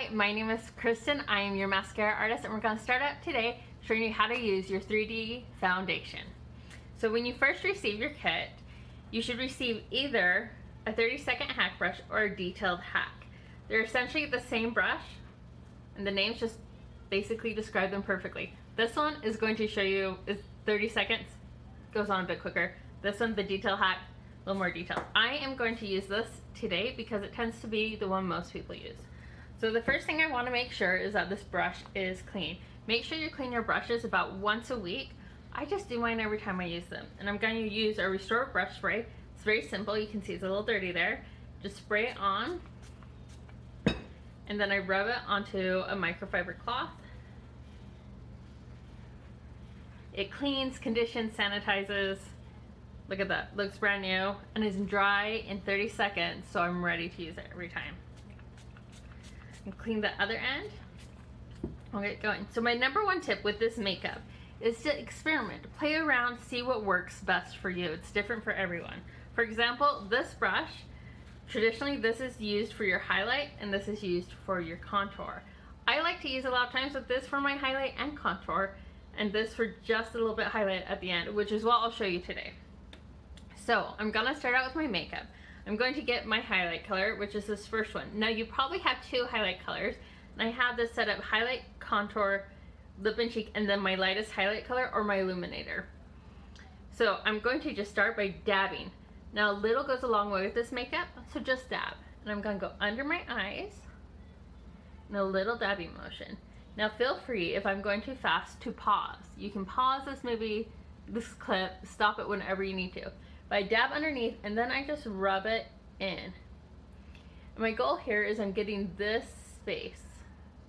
Hi, my name is Kristen. I am your mascara artist, and we're going to start out today showing you how to use your 3D foundation. So when you first receive your kit, you should receive either a 30-second hack brush or a detailed hack. They're essentially the same brush, and the names just basically describe them perfectly. This one is going to show you is 30 seconds, goes on a bit quicker. This one, the detail hack, a little more detail. I am going to use this today because it tends to be the one most people use. So the first thing I want to make sure is that this brush is clean. Make sure you clean your brushes about once a week. I just do mine every time I use them. And I'm going to use a Restore brush spray. It's very simple. You can see it's a little dirty there. Just spray it on, and then I rub it onto a microfiber cloth. It cleans, conditions, sanitizes. Look at that, looks brand new and is dry in 30 seconds, so I'm ready to use it every time. And clean the other end. I'll get going. So my number one tip with this makeup is to experiment, play around, see what works best for you. It's different for everyone. For example, this brush, traditionally this is used for your highlight and this is used for your contour. I like to use a lot of times with this for my highlight and contour, and this for just a little bit highlight at the end, which is what I'll show you today. So I'm gonna start out with my makeup. I'm going to get my highlight color, which is this first one. Now you probably have two highlight colors, and I have this set up: highlight, contour, lip and cheek, and then my lightest highlight color or my illuminator. So I'm going to just start by dabbing. Now a little goes a long way with this makeup, so just dab. And I'm gonna go under my eyes in a little dabbing motion. Now feel free, if I'm going too fast, to pause. You can pause this clip, stop it whenever you need to. But I dab underneath and then I just rub it in. And my goal here is I'm getting this space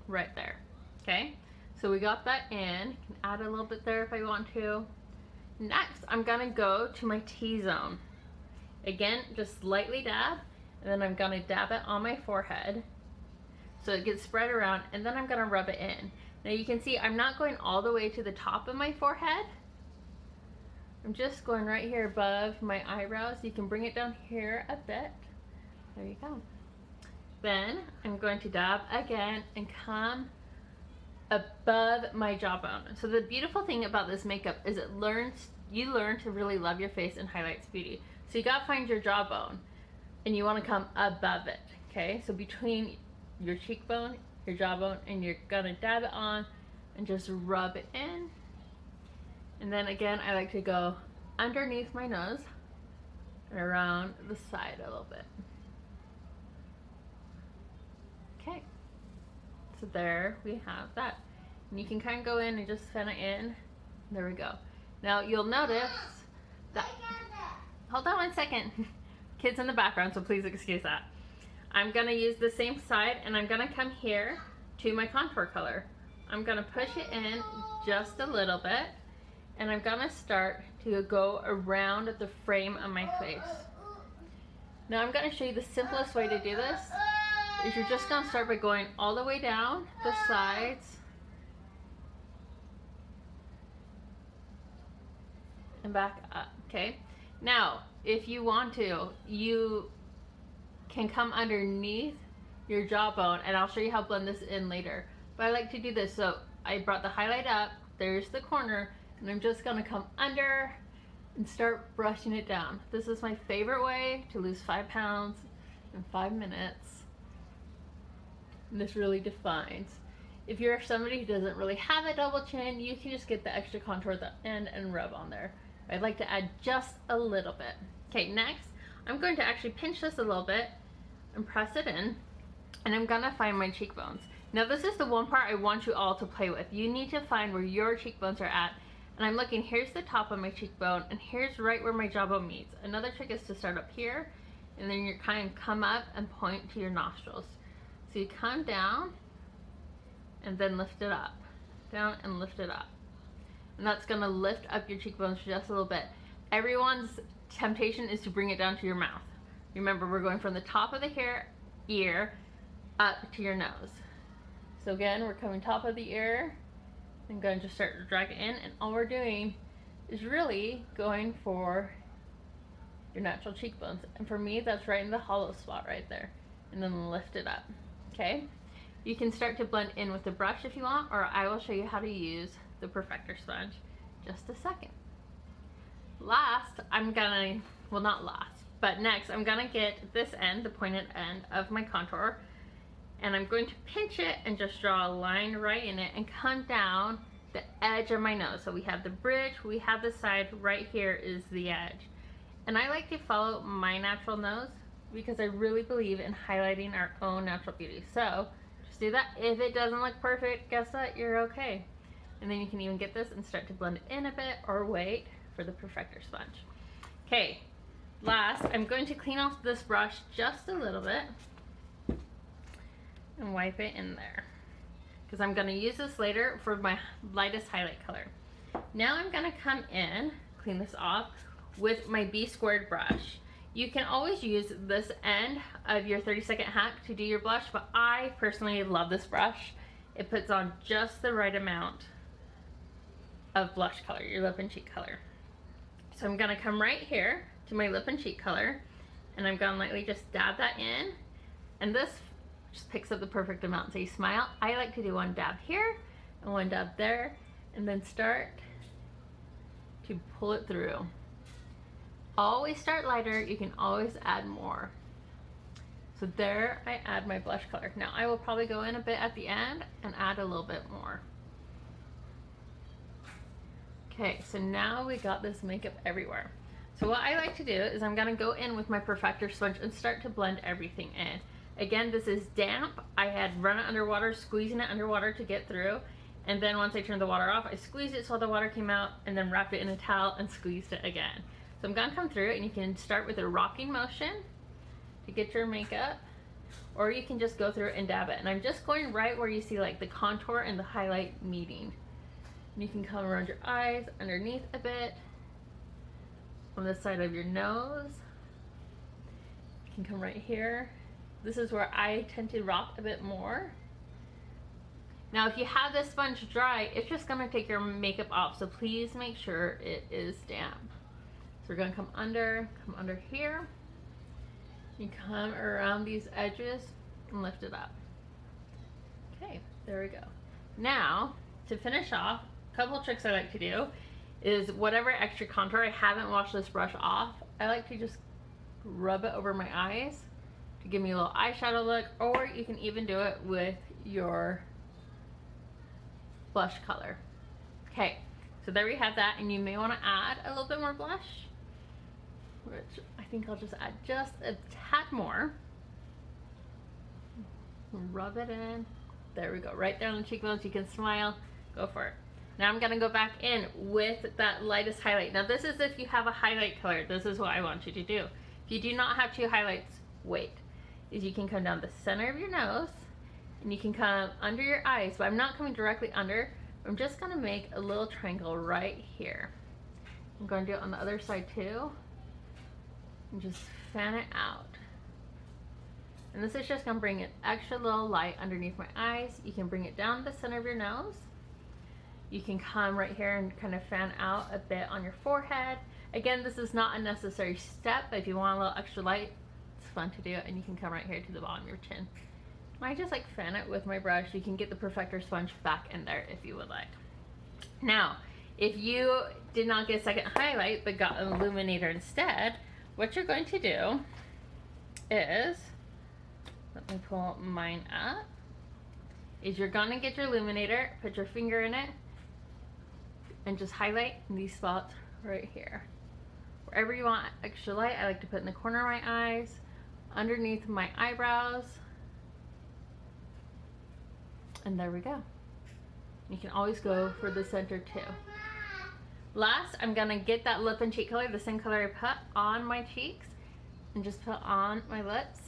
right there, okay? So we got that in. You can add a little bit there if I want to. Next, I'm gonna go to my T-zone. Again, just lightly dab, and then I'm gonna dab it on my forehead so it gets spread around, and then I'm gonna rub it in. Now you can see I'm not going all the way to the top of my forehead. I'm just going right here above my eyebrows. You can bring it down here a bit. There you go. Then I'm going to dab again and come above my jawbone. So the beautiful thing about this makeup is you learn to really love your face and highlights beauty. So you gotta find your jawbone and you wanna come above it, okay? So between your cheekbone, your jawbone, and you're gonna dab it on and just rub it in. And then again, I like to go underneath my nose and around the side a little bit. Okay, so there we have that. And you can kind of go in and just fan it in. There we go. Now you'll notice that, hold on one second. Kids in the background, so please excuse that. I'm gonna use the same side and I'm gonna come here to my contour color. I'm gonna push it in just a little bit, and I'm gonna start to go around the frame of my face. Now I'm gonna show you the simplest way to do this is you're just gonna start by going all the way down the sides and back up, okay? Now, if you want to, you can come underneath your jawbone, and I'll show you how to blend this in later. But I like to do this, so I brought the highlight up, there's the corner, and I'm just gonna come under and start brushing it down. This is my favorite way to lose 5 pounds in 5 minutes. And this really defines. If you're somebody who doesn't really have a double chin, you can just get the extra contour at the end and rub on there. I'd like to add just a little bit. Okay, next, I'm going to actually pinch this a little bit and press it in, and I'm gonna find my cheekbones. Now this is the one part I want you all to play with. You need to find where your cheekbones are at. And I'm looking, here's the top of my cheekbone, and here's right where my jawbone meets. Another trick is to start up here, and then you kind of come up and point to your nostrils. So you come down, and then lift it up. Down and lift it up. And that's gonna lift up your cheekbones just a little bit. Everyone's temptation is to bring it down to your mouth. Remember, we're going from the top of the ear up to your nose. So again, we're coming top of the ear, I'm going to start to drag it in, and all we're doing is really going for your natural cheekbones. And for me, that's right in the hollow spot right there. And then lift it up, okay? You can start to blend in with the brush if you want, or I will show you how to use the perfector sponge. Just a second. Last, well, not last, but next I'm gonna get this end, the pointed end of my contour, and I'm going to pinch it and just draw a line right in it and come down the edge of my nose. So we have the bridge, we have the side, right here is the edge. And I like to follow my natural nose because I really believe in highlighting our own natural beauty. So just do that. If it doesn't look perfect, guess what? You're okay. And then you can even get this and start to blend it in a bit, or wait for the perfector sponge. Okay, last, I'm going to clean off this brush just a little bit and wipe it in there, because I'm going to use this later for my lightest highlight color. Now I'm going to come in, clean this off with my B² brush. You can always use this end of your 30-second hack to do your blush, but I personally love this brush. It puts on just the right amount of blush color, your lip and cheek color. So I'm gonna come right here to my lip and cheek color, and I'm gonna lightly just dab that in, and this just picks up the perfect amount. So you smile. I like to do one dab here and one dab there, and then start to pull it through. Always start lighter, you can always add more. So there I add my blush color. Now I will probably go in a bit at the end and add a little bit more. Okay, so now we got this makeup everywhere. So what I like to do is I'm gonna go in with my perfector sponge and start to blend everything in. Again, this is damp. I had run it underwater, squeezing it underwater to get through. And then once I turned the water off, I squeezed it so the water came out, and then wrapped it in a towel and squeezed it again. So I'm gonna come through, and you can start with a rocking motion to get your makeup, or you can just go through and dab it. And I'm just going right where you see like the contour and the highlight meeting. And you can come around your eyes, underneath a bit, on the side of your nose. You can come right here. This is where I tend to rock a bit more. Now if you have this sponge dry, it's just gonna take your makeup off, so please make sure it is damp. So we're gonna come under here. You come around these edges and lift it up. Okay, there we go. Now, to finish off, a couple tricks I like to do is whatever extra contour, I haven't washed this brush off, I like to just rub it over my eyes to give me a little eyeshadow look, or you can even do it with your blush color. Okay, so there we have that, and you may want to add a little bit more blush, which I think I'll just add just a tad more. Rub it in. There we go, right there on the cheekbones. You can smile, go for it. Now I'm gonna go back in with that lightest highlight. Now this is if you have a highlight color, this is what I want you to do. If you do not have two highlights, wait. Is you can come down the center of your nose, and you can come under your eyes, but I'm not coming directly under. I'm just gonna make a little triangle right here. I'm gonna do it on the other side too, and just fan it out. And this is just gonna bring an extra little light underneath my eyes. You can bring it down the center of your nose. You can come right here and kind of fan out a bit on your forehead. Again, this is not a necessary step, but if you want a little extra light, it's fun to do it, and you can come right here to the bottom of your chin. I just like fan it with my brush. You can get the perfector sponge back in there if you would like. Now, if you did not get a second highlight but got an illuminator instead, what you're going to do is, let me pull mine up, is you're gonna get your illuminator, put your finger in it, and just highlight in these spots right here. Wherever you want extra light, I like to put in the corner of my eyes, underneath my eyebrows, and there we go. You can always go for the center too. Last, I'm gonna get that lip and cheek color, the same color I put on my cheeks, and just put on my lips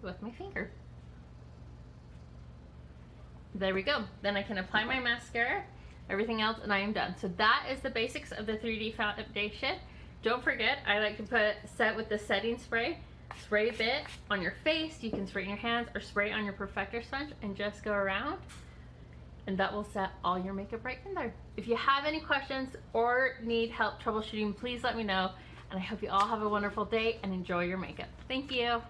with my finger. There we go. Then I can apply my mascara, everything else, and I am done. So that is the basics of the 3D foundation. Don't forget, I like to set with the setting spray. Spray a bit on your face, you can spray in your hands or spray on your perfector sponge and just go around, and that will set all your makeup right in there. If you have any questions or need help troubleshooting, please let me know, and I hope you all have a wonderful day and enjoy your makeup. Thank you.